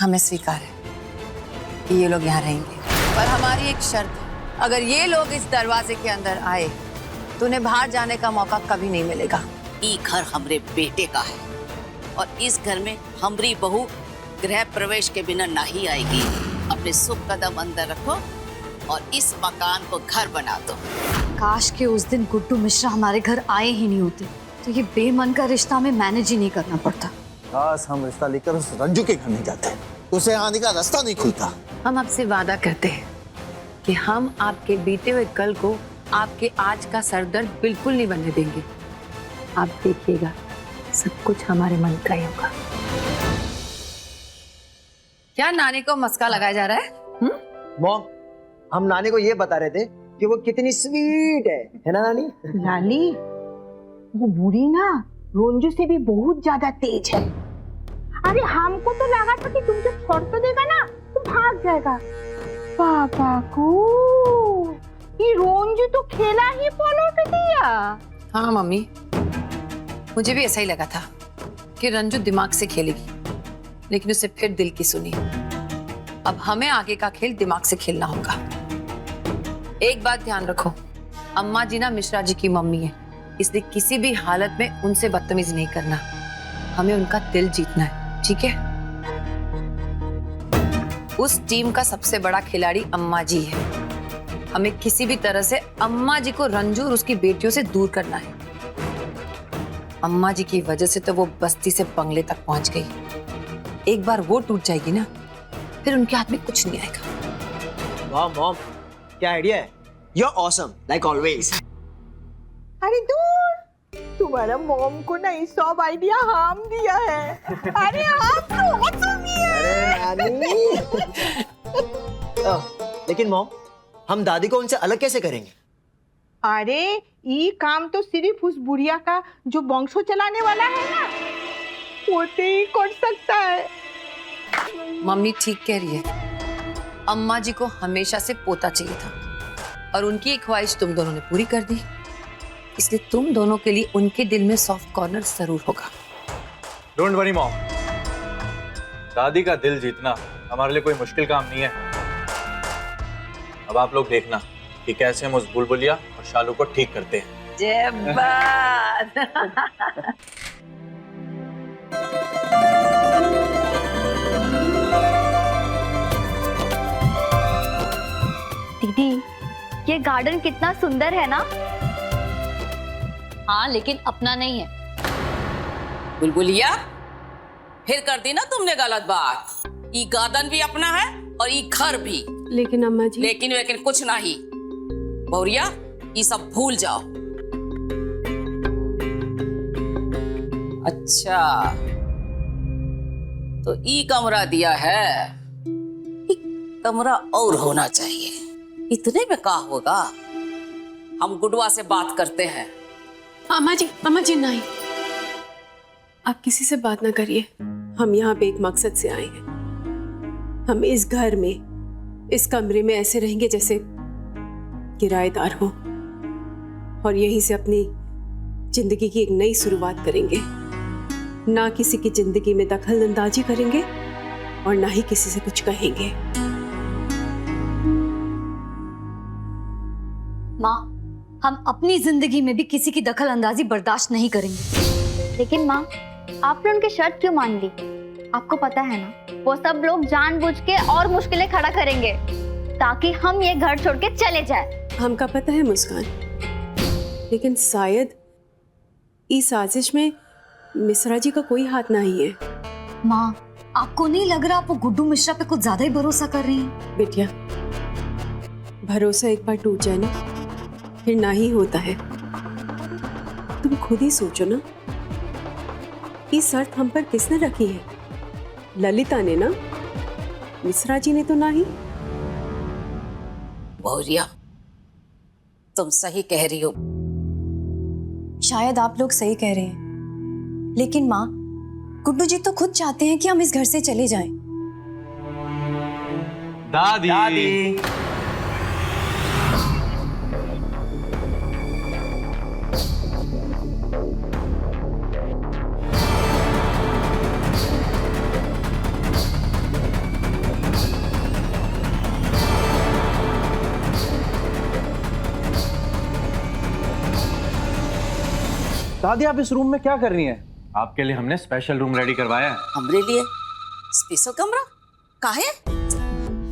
हमें स्वीकार है कि ये लोग यहाँ रहेंगे, पर हमारी एक शर्त है, अगर ये लोग इस दरवाजे के अंदर आए तो उन्हें बाहर जाने का मौका कभी नहीं मिलेगा। ये घर हमरे बेटे का है और इस घर में हमारी बहू गृह प्रवेश के बिना नहीं आएगी। अपने शुभ कदम अंदर रखो और इस मकान को घर बना दो। काश के उस दिन गुड्डू मिश्रा हमारे घर आए ही नहीं होते तो ये बेमन का रिश्ता हमें मैनेज ही नहीं करना पड़ता। काश हम रिश्ता लेकर उस रंजू के घर नहीं जाते, उसे आने का रास्ता नहीं खुलता। हम आपसे वादा करते हैं कि हम आपके बीते हुए कल को आपके आज का सरदर्द बिल्कुल नहीं बनने देंगे। आप देखिएगा, सब कुछ हमारे मन का ही होगा। क्या नानी को मस्का लगाया जा रहा है? मॉम, हम नानी को ये बता रहे थे कि वो कितनी स्वीट है ना नानी? नानी, वो बूढ़ी ना रोंजू से भी बहुत ज्यादा तेज है। अरे हमको तो लगा था कि तुम जब छोड़ तो देगा ना तो भाग जाएगा। पापा को ये रोंजू तो खेला ही पलट दिया। हाँ मम्मी, मुझे भी ऐसा ही लगा था कि रंजू दिमाग से खेलेगी, लेकिन उसे फिर दिल की सुनी। अब हमें आगे का खेल दिमाग से खेलना होगा। एक बात ध्यान रखो, अम्मा जी ना मिश्रा जी की मम्मी है, इसलिए किसी भी हालत में उनसे बदतमीजी नहीं करना। हमें उनका दिल जीतना है, ठीक है? उस टीम का सबसे बड़ा खिलाड़ी अम्मा जी है। हमें किसी भी तरह से अम्मा जी को रंजू और उसकी बेटियों से दूर करना है। अम्मा जी की वजह से तो वो बस्ती से बंगले तक पहुंच गई। एक बार वो टूट जाएगी ना, फिर उनके हाथ में कुछ नहीं आएगा। वाह मॉम, क्या आइडिया है। You're awesome, like always. अरे दूर, तुम्हारा मॉम को ना सब आइडिया हम दिया है। अरे आप तो awesome ही है। अरे नानी। लेकिन मॉम, हम दादी को उनसे अलग कैसे करेंगे? अरे ये काम तो सिर्फ उस बुढ़िया का जो वंशो चलाने वाला है ना, वो ही कर सकता है। मम्मी ठीक कह रही है। अम्मा जी को हमेशा से पोता चाहिए था और उनकी एक ख्वाहिश तुम दोनों ने पूरी कर दी, इसलिए तुम दोनों के लिए उनके दिल में सॉफ्ट कॉर्नर जरूर होगा। डोंट वरी मॉम, दादी का दिल जीतना हमारे लिए कोई मुश्किल काम नहीं है। अब आप लोग देखना कि कैसे हम उस बुलबुलिया और शालू को ठीक करते हैं। जय बात। दीदी, ये गार्डन कितना सुंदर है ना? हाँ, लेकिन अपना नहीं है। बुलबुलिया, फिर कर दी ना तुमने गलत बात। ये गार्डन भी अपना है और ये घर भी। लेकिन अम्मा जी। लेकिन कुछ नहीं। बौरिया, ये सब भूल जाओ। अच्छा, तो ये कमरा दिया है, ये कमरा और होना चाहिए। इतने में क्या होगा? हम गुडवा से बात करते हैं। अम्मा जी नहीं, आप किसी से बात ना करिए। हम यहाँ पे एक मकसद से आए हैं। हम इस घर में, इस कमरे में ऐसे रहेंगे जैसे किराएदार हो, और यहीं से अपनी जिंदगी की एक नई शुरुआत करेंगे। ना किसी की जिंदगी में दखल अंदाजी करेंगे और ना ही किसी से कुछ कहेंगे। माँ, हम अपनी जिंदगी में भी किसी की दखल अंदाजी बर्दाश्त नहीं करेंगे। लेकिन माँ, आपने उनकी शर्त क्यों मान ली? आपको पता है ना, वो सब लोग जानबूझ के और मुश्किलें खड़ा करेंगे ताकि हम ये घर छोड़ के चले जाए। हमका पता है मुस्कान, लेकिन शायद इस साजिश में मिश्रा जी का कोई हाथ नहीं है। माँ, आपको नहीं लग रहा आप वो गुड्डू मिश्रा पे कुछ ज्यादा ही भरोसा कर रही हैं? बिटिया, भरोसा एक बार टूट जाए ना, फिर ना ही होता है। तुम खुद ही सोचो ना, ये शर्त हम पर किसने रखी है? ललिता ने ना, मिश्रा जी ने तो नहीं। बौरिया, तुम सही कह रही हो। शायद आप लोग सही कह रहे हैं, लेकिन माँ, गुड्डू जी तो खुद चाहते हैं कि हम इस घर से चले जाएं। दादी। दादी आप इस रूम में क्या कर रही हैं? आपके लिए हमने स्पेशल रूम रेडी करवाया है। हमरे लिए स्पेशल कमरा काहे?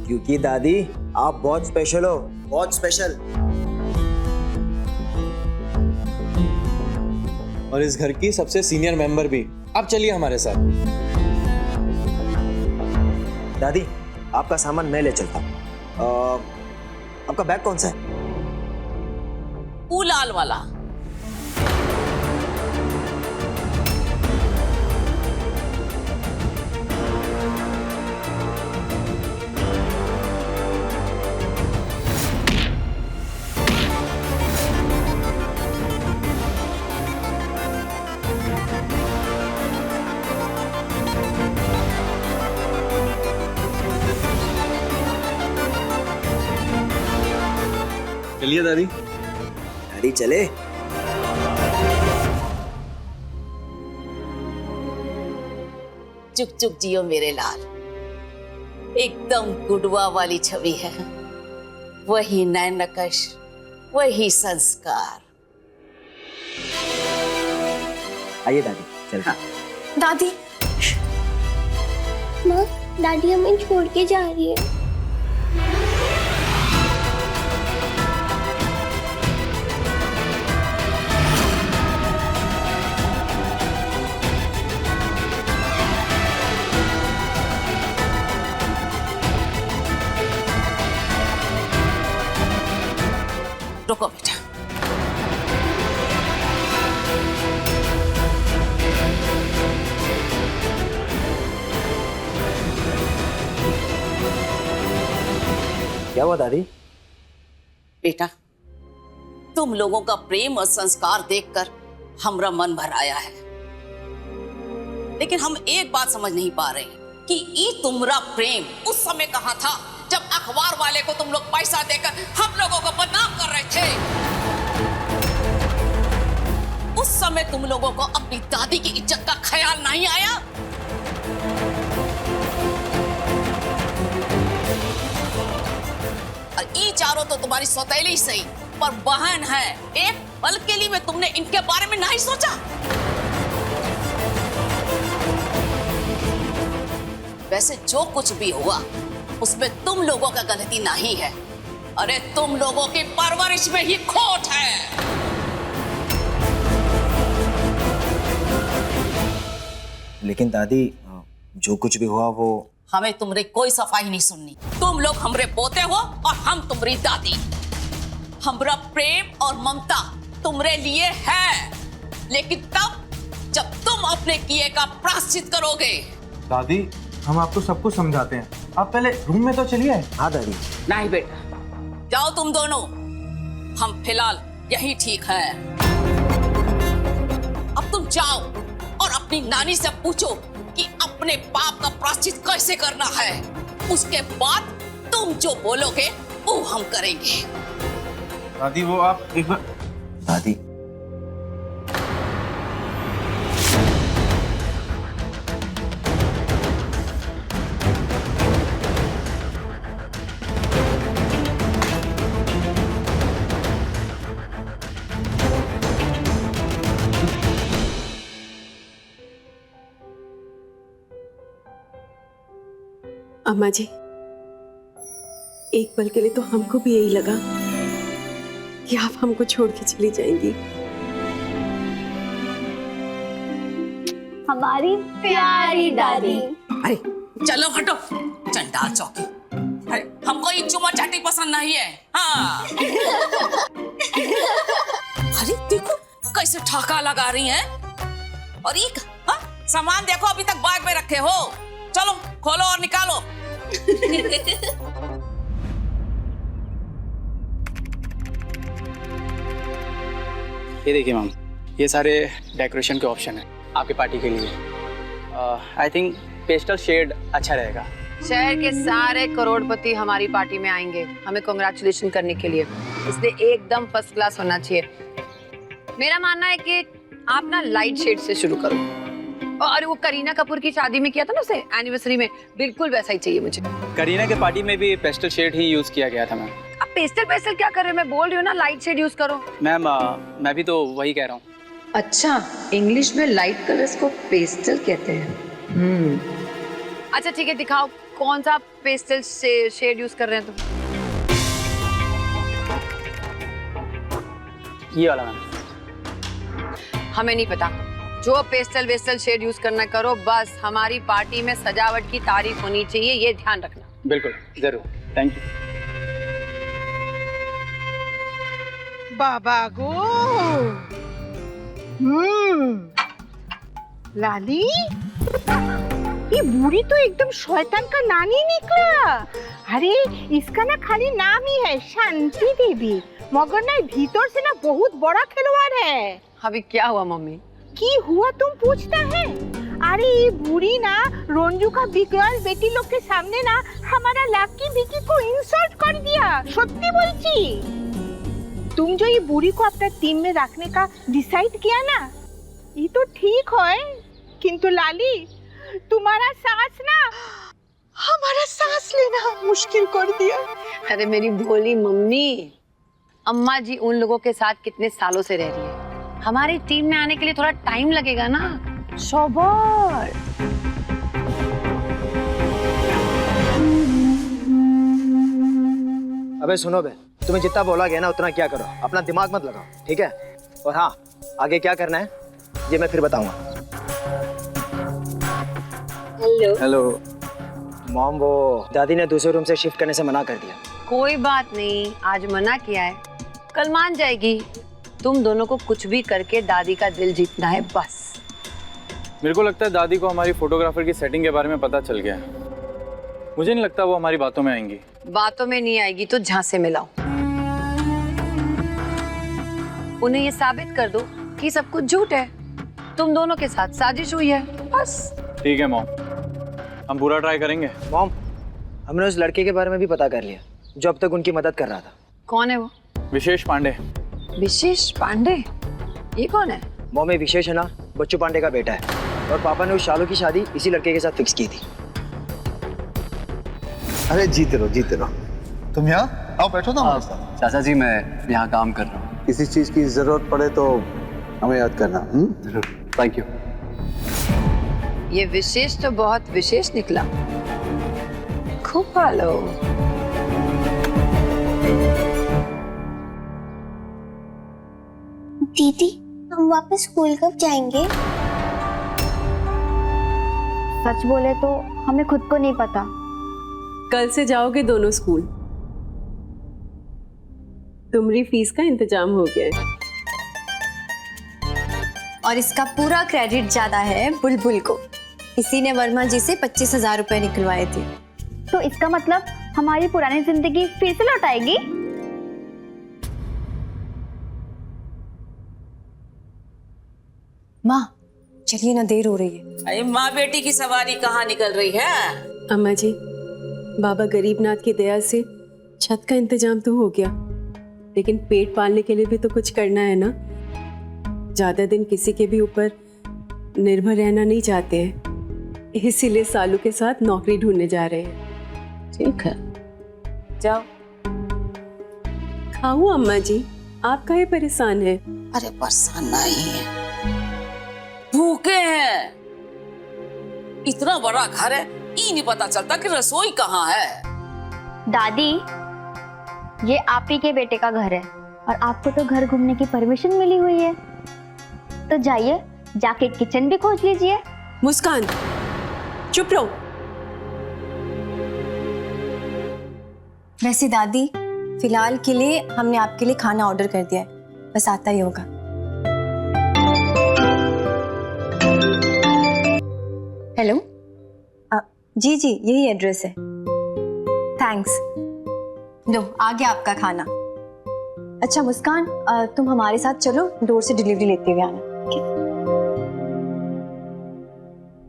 क्योंकि दादी आप बहुत स्पेशल हो, बहुत स्पेशल। और इस घर की सबसे सीनियर मेंबर भी। आप चलिए हमारे साथ। दादी आपका सामान मैं ले चलता हूँ। आपका बैग कौन सा है? वो लाल वाला। चलिए दादी। दादी चले। चुक चुक जियो मेरे लाल। एकदम गुडवा वाली छवि है, वही नैन नकश, वही संस्कार। आइए दादी चलते। दादी माँ, दादी हमें छोड़ के जा रही है। रुको बेटा। क्या हुआ दादी? बेटा, तुम लोगों का प्रेम और संस्कार देखकर हमरा मन भर आया है, लेकिन हम एक बात समझ नहीं पा रहे कि ये तुम्हारा प्रेम उस समय कहाँ था जब अखबार वाले को तुम लोग पैसा देकर हम लोगों को बदनाम कर रहे थे। उस समय तुम लोगों को अपनी दादी की इज्जत का ख्याल नहीं आया? और ये चारों तो तुम्हारी सौतेली सही, पर बहन है, एक पल के लिए में तुमने इनके बारे में नहीं सोचा? वैसे जो कुछ भी हुआ उसमें तुम लोगों का गलती नहीं है। अरे तुम लोगों की परवरिश में ही खोट है। लेकिन दादी जो कुछ भी हुआ वो हमें तुमरे कोई सफाई नहीं सुननी। तुम लोग हमरे पोते हो और हम तुम्हारी दादी। हमरा प्रेम और ममता तुमरे लिए है, लेकिन तब जब तुम अपने किए का प्रायश्चित करोगे। दादी हम आपको सब कुछ समझाते हैं, आप पहले रूम में तो चलिए। हाँ दादी। नहीं बेटा, जाओ तुम दोनों, हम फिलहाल यही ठीक है। अब तुम जाओ और अपनी नानी से पूछो कि अपने पाप का प्रायश्चित कैसे करना है। उसके बाद तुम जो बोलोगे वो हम करेंगे। दादी वो आप एक बार। दादी अम्मा जी, एक पल के लिए तो हमको भी यही लगा कि आप हमको छोड़ के चली जाएंगी। हमारी प्यारी दादी। अरे चलो हटो, चंडाल चौकी। अरे हमको ये चुमा चाटी पसंद नहीं है। हाँ। अरे देखो कैसे ठाका लगा रही हैं। और एक हाँ, सामान देखो अभी तक बैग में रखे हो। चलो खोलो और निकालो। ये देखिए मैम, ये सारे डेकोरेशन के ऑप्शन हैं आपके पार्टी के लिए। आई थिंक पेस्टल शेड अच्छा रहेगा। शहर के सारे करोड़पति हमारी पार्टी में आएंगे हमें कांग्रेचुलेशन करने के लिए, इसलिए एकदम फर्स्ट क्लास होना चाहिए। मेरा मानना है कि आप ना लाइट शेड से शुरू करो। और वो करीना कपूर की शादी में किया था ना उसे एनिवर्सरी में, बिल्कुल वैसा ही चाहिए मुझे। करीना के पार्टी में भी पेस्टल शेड ही यूज किया गया था मैम। अब पेस्टल पेस्टल क्या कर रहे हो, मैं बोल रही हूँ ना लाइट शेड यूज करो। मैम मैं भी तो वही कह रहा हूँ। अच्छा, इंग्लिश में लाइट कलर्स को पेस्टल कहते हैं। अच्छा ठीक है, दिखाओ कौन सा पेस्टल शेड यूज कर रहे हैं तुम। ये वाला मैम। हमें नहीं पता, जो पेस्टल वेस्टल शेड यूज करना करो, बस हमारी पार्टी में सजावट की तारीफ होनी चाहिए, ये ध्यान रखना। बिल्कुल जरूर, थैंक यू। बाबा गो। लाली, ये बूढ़ी तो एकदम शैतान का नानी निकला। अरे इसका ना खाली नाम ही है शांति देवी, मगर ना भीतर से ना बहुत बड़ा खिलवाड़ है। अभी क्या हुआ मम्मी? की हुआ तुम पूछता है? अरे ये बूढ़ी ना रंजू का बिगड़ल बेटी लोग के सामने ना हमारा लाकी बिकी को इंसल्ट कर दिया। सत्य बोलची, तुम जो ये बूढ़ी को अपना टीम में रखने का डिसाइड किया ना, ये तो ठीक है, किंतु लाली तुम्हारा सांस ना हमारा सांस लेना मुश्किल कर दिया। अरे मेरी भोली मम्मी, अम्मा जी उन लोगों के साथ कितने सालों से रह रही है, हमारी टीम में आने के लिए थोड़ा टाइम लगेगा ना। शोभर। अबे सुनो बे, तुम्हें जितना बोला गया ना उतना क्या करो, अपना दिमाग मत लगाओ, ठीक है? और हाँ, आगे क्या करना है ये मैं फिर बताऊंगा। हेलो। हेलो। मॉम, वो दादी ने दूसरे रूम से शिफ्ट करने से मना कर दिया। कोई बात नहीं, आज मना किया है, कल मान जाएगी। तुम दोनों को कुछ भी करके दादी का दिल जीतना है बस। मेरे को लगता है दादी को हमारी फोटोग्राफर की सेटिंग के बारे में पता चल गया है। मुझे नहीं लगता वो हमारी बातों में आएंगी। बातों में नहीं आएगी तो झांसे में लाओ, उन्हें ये साबित कर दो कि सब कुछ झूठ है, तुम दोनों के साथ साजिश हुई है, बस। ठीक है मॉम, हम पूरा ट्राई करेंगे। मॉम, हमने उस लड़के के बारे में भी पता कर लिया जो अब तक उनकी मदद कर रहा था। कौन है वो? विशेष पांडे। विशेष पांडे? ये कौन है? मॉम, ये विशेष है ना, बच्चू पांडे का बेटा है, और पापा ने उस शालू की शादी इसी लड़के के साथ फिक्स की थी। अरे जीते रहो। तुम यहाँ आओ, बैठो ना हमारे साथ। चाचा जी, मैं यहाँ काम कर रहा हूँ। किसी चीज की जरूरत पड़े तो हमें याद करना। जरूर, थैंक यू। ये विशेष तो बहुत विशेष निकला, खूब पालो। दीदी, हम वापस स्कूल कब जाएंगे? सच बोले तो हमें खुद को नहीं पता। कल से जाओगे दोनों स्कूल। तुम्हारी फीस का इंतजाम हो गया है। और इसका पूरा क्रेडिट ज्यादा है बुलबुल को। इसी ने वर्मा जी से 25,000 रुपए निकलवाए थे। तो इसका मतलब हमारी पुरानी जिंदगी फिर से लौट आएगी? माँ चलिए ना, देर हो रही है। अरे माँ बेटी की सवारी कहाँ निकल रही है? अम्मा जी, बाबा गरीबनाथ की दया से छत का इंतजाम तो हो गया, लेकिन पेट पालने के लिए भी तो कुछ करना है ना। ज्यादा दिन किसी के भी ऊपर निर्भर रहना नहीं चाहते हैं, इसीलिए सालू के साथ नौकरी ढूंढने जा रहे हैं। ठीक है, जाओ। खाओ अम्मा जी, आप काहे परेशान है? अरे परेशान नहीं है, भूखे हैं। इतना बड़ा घर है, ये नहीं पता चलता कि रसोई कहाँ है। दादी, ये आप ही के बेटे का घर है और आपको तो घर घूमने की परमिशन मिली हुई है, तो जाइए, जाके किचन भी खोज लीजिए। मुस्कान, चुप रहो। वैसे दादी, फिलहाल के लिए हमने आपके लिए खाना ऑर्डर कर दिया है, बस आता ही होगा। हेलो, जी यही एड्रेस है। थैंक्स। लो, आ गया आपका खाना। अच्छा मुस्कान, तुम हमारे साथ चलो, डोर से डिलीवरी लेते हुए आना।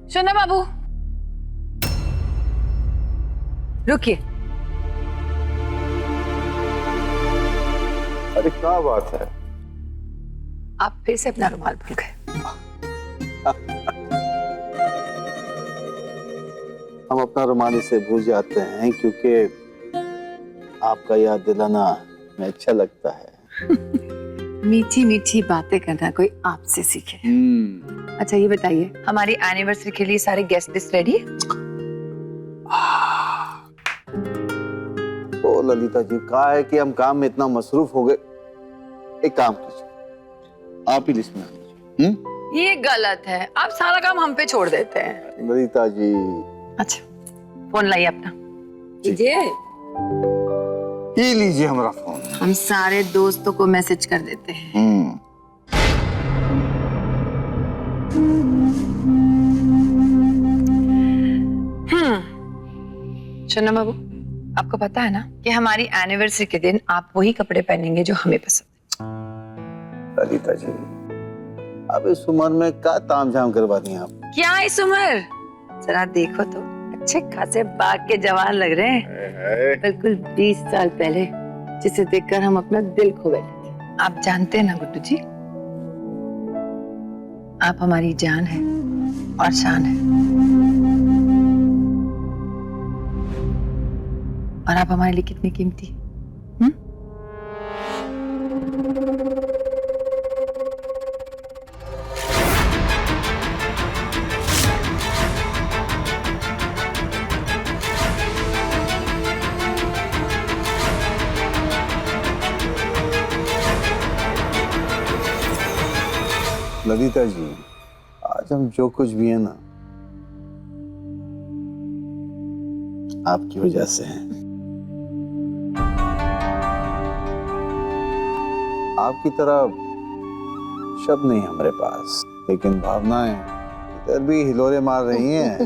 सुनो बाबू, रुकिए। अरे क्या बात है, आप फिर से अपना रुमाल भूल गए। हम अपना रुमाल इसे भूल जाते हैं क्योंकि आपका याद दिलाना हमें अच्छा लगता है। मीठी मीठी बातें करना कोई आपसे सीखे। अच्छा ये बताइए, हमारी एनिवर्सरी के लिए सारे गेस्ट लिस्ट रेडी है? ओ ललिता जी, कहा है कि हम काम में इतना मसरूफ हो गए। एक काम कीजिए, आप ही लिस्ट में आ लीजिए। ये गलत है, आप सारा काम हम पे छोड़ देते हैं। ललिता जी। अच्छा फोन लाइए अपना, लीजिए। ये लीजिए हमारा फोन। हम सारे दोस्तों को मैसेज कर देते हैं। सुनो बाबू, आपको पता है ना कि हमारी एनिवर्सरी के दिन आप वही कपड़े पहनेंगे जो हमें पसंद है। ललिता जी, अब इस उम्र में क्या तामझाम करवा दी आप? क्या इस उम्र? जरा देखो तो, अच्छे खासे बाग के जवान लग रहे हैं। बिल्कुल 20 साल पहले, जिसे देखकर हम अपना दिल खो बैठे थे। आप जानते हैं ना गुड्डू जी, आप हमारी जान है और शान है, और आप हमारे लिए कितनी कीमती हैं। ललिता जी, आज हम जो कुछ भी है ना, आपकी वजह से है। आपकी तरह शब्द नहीं हमारे पास, लेकिन भावनाएं इधर भी हिलोरे मार रही हैं।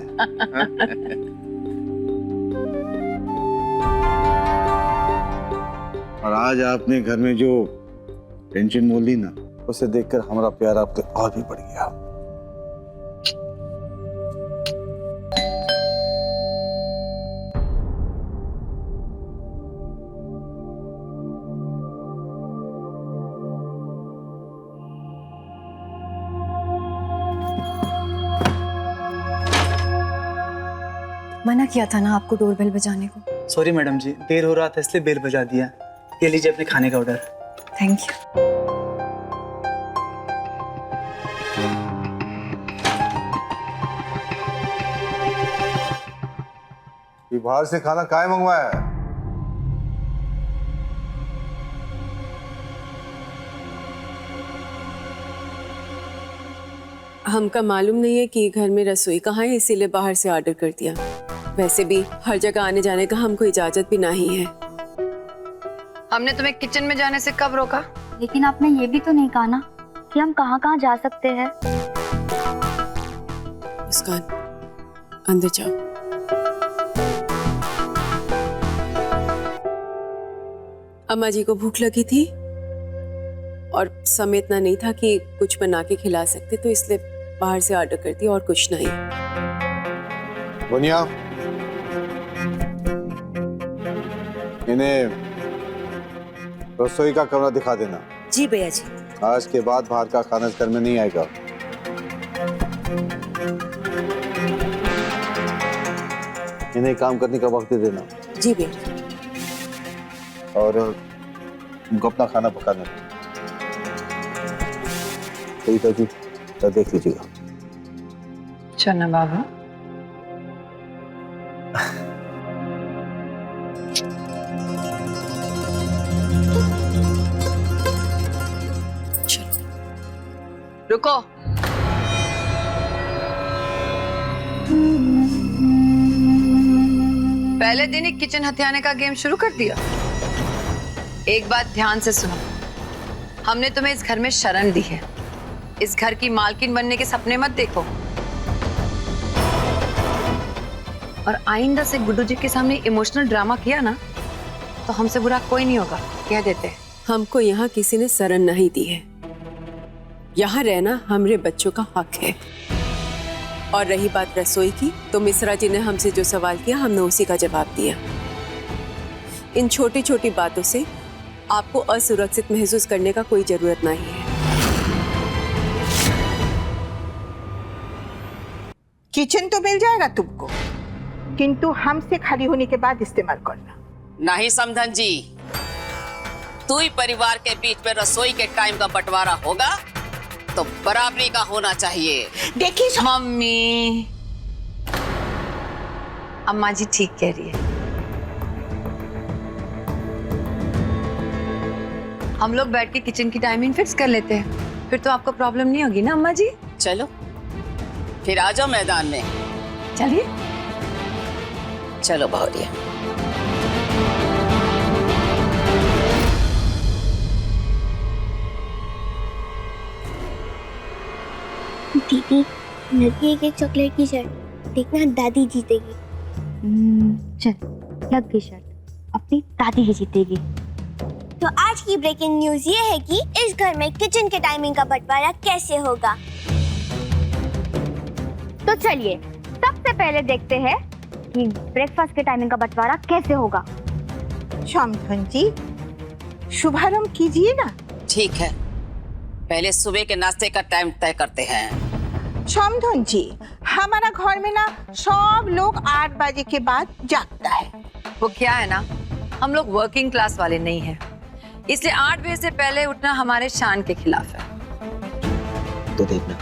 और आज आपने घर में जो टेंशन मोल ली ना, उसे देखकर हमारा प्यार आपके और भी बढ़ गया। मना किया था ना आपको डोरबेल बजाने को। सॉरी मैडम जी, देर हो रहा था इसलिए बेल बजा दिया। ये लीजिए अपने खाने का ऑर्डर। Thank you. ये बाहर से खाना काहे मंगवाया है? हमका मालूम नहीं है कि घर में रसोई कहाँ है, इसीलिए बाहर से ऑर्डर कर दिया। वैसे भी हर जगह आने जाने का हमको इजाजत भी नहीं है। हमने तुम्हें किचन में जाने से कब रोका? लेकिन आपने ये भी तो नहीं कहा ना कि हम कहाँ कहाँ जा सकते हैं। मुस्कान, अंदर जाओ। अम्मा जी को भूख लगी थी और समय इतना नहीं था कि कुछ बना के खिला सकते, तो इसलिए बाहर से ऑर्डर कर दिया और कुछ नहीं। बुनिया, इन्हें रसोई का कमरा दिखा देना। जी भैया जी। आज के बाद बाहर का खाना इस घर में नहीं आएगा। इन्हें काम करने का वक्त दे देना। जी भैया। और उनको अपना खाना पकाने दो। जी, तो देख लीजिएगा। चलना बाबू। रुको। पहले दिन ही किचन हथियाने का गेम शुरू कर दिया। एक बात ध्यान से सुनो, हमने तुम्हें इस घर में शरण दी है। इस घर की मालकिन बनने के सपने मत देखो, और आइंदा से गुड्डू जी के सामने इमोशनल ड्रामा किया ना, तो हमसे बुरा कोई नहीं होगा, कह देते हैं। हमको यहाँ किसी ने शरण नहीं दी है। यहाँ रहना हमारे बच्चों का हक है। और रही बात रसोई की, तो मिश्रा जी ने हमसे जो सवाल किया, हमने उसी का जवाब दिया। इन छोटी छोटी बातों से आपको असुरक्षित महसूस करने का कोई जरूरत नहीं है। किचन तो मिल जाएगा तुमको, किंतु हमसे खाली होने के बाद इस्तेमाल करना। नहीं समधन जी, दो ही परिवार के बीच में रसोई के टाइम का बंटवारा होगा तो बराबरी का होना चाहिए। देखिए मम्मी, अम्मा जी ठीक कह रही है। हम लोग बैठ के किचन की टाइमिंग फिक्स कर लेते हैं, फिर तो आपको प्रॉब्लम नहीं होगी ना अम्मा जी। चलो फिर आ जाओ मैदान में। चलिए। चलो बहुरिया। दीदी, लगी एक चॉकलेट की शर्ट, देखना दादी जीतेगी। चल, लग गई शर्ट, अपनी दादी ही जीतेगी। तो आज की ब्रेकिंग न्यूज ये है कि इस घर में किचन के टाइमिंग का बंटवारा कैसे होगा। तो चलिए सबसे पहले देखते हैं कि ब्रेकफास्ट के टाइमिंग का बंटवारा कैसे होगा। श्यामधन जी, शुभारंभ कीजिए ना। ठीक है, पहले सुबह के नाश्ते का टाइम तय करते हैं। श्यामधन जी, हमारा घर में ना सब लोग 8 बजे के बाद जागता है। वो क्या है ना, हम लोग वर्किंग क्लास वाले नहीं हैं, इसलिए 8 बजे से पहले उठना हमारे शान के खिलाफ है। तो देखना,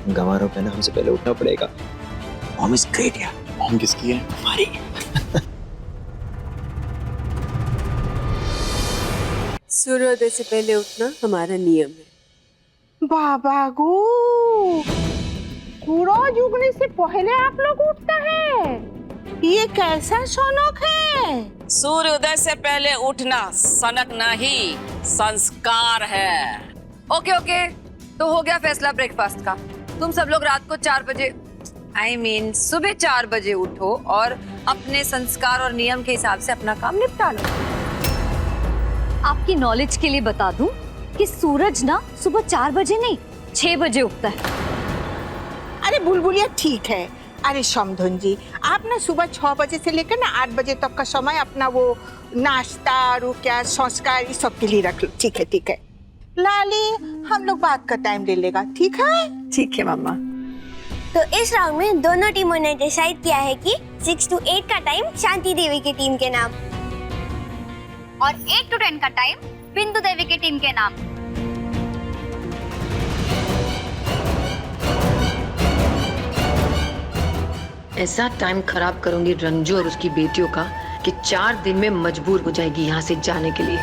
गंवारों पे ना हमसे पहले उठना पड़ेगा। मॉम इज ग्रेट यार। मॉम किसकी है? हमारी। सूर्योदय से पहले उठना हमारा नियम है। बाबा गो, सूरज उगने से पहले आप लोग उठता है, ये कैसा शौक है? सूर्योदय से पहले उठना सनक नहीं, संस्कार है। ओके ओके, तो हो गया फैसला ब्रेकफास्ट का। तुम सब लोग रात को 4 बजे, सुबह 4 बजे उठो और अपने संस्कार और नियम के हिसाब से अपना काम निपटा लो। आपकी नॉलेज के लिए बता दूं कि सूरज ना सुबह 4 बजे नहीं 6 बजे उगता है। अरे बुलबुलिया ठीक है। अरे श्यामधन जी, आप ना सुबह 6 बजे से लेकर ना 8 बजे तक का समय अपना वो नाश्ता और क्या संस्कार इस सब के लिए रख लो। ठीक है ठीक है लाली, हम लोग बात का टाइम ले लेगा। ठीक है? ठीक है मम्मा। तो इस राउंड में दोनों टीमों ने डिसाइड किया है कि 6 to 8 का टाइम शांति देवी की टीम के नाम और 8 to 10 का टाइम बिंदु देवी की टीम के नाम। ऐसा टाइम खराब करूंगी रंजू और उसकी बेटियों का कि 4 दिन में मजबूर हो जाएगी यहाँ से जाने के लिए।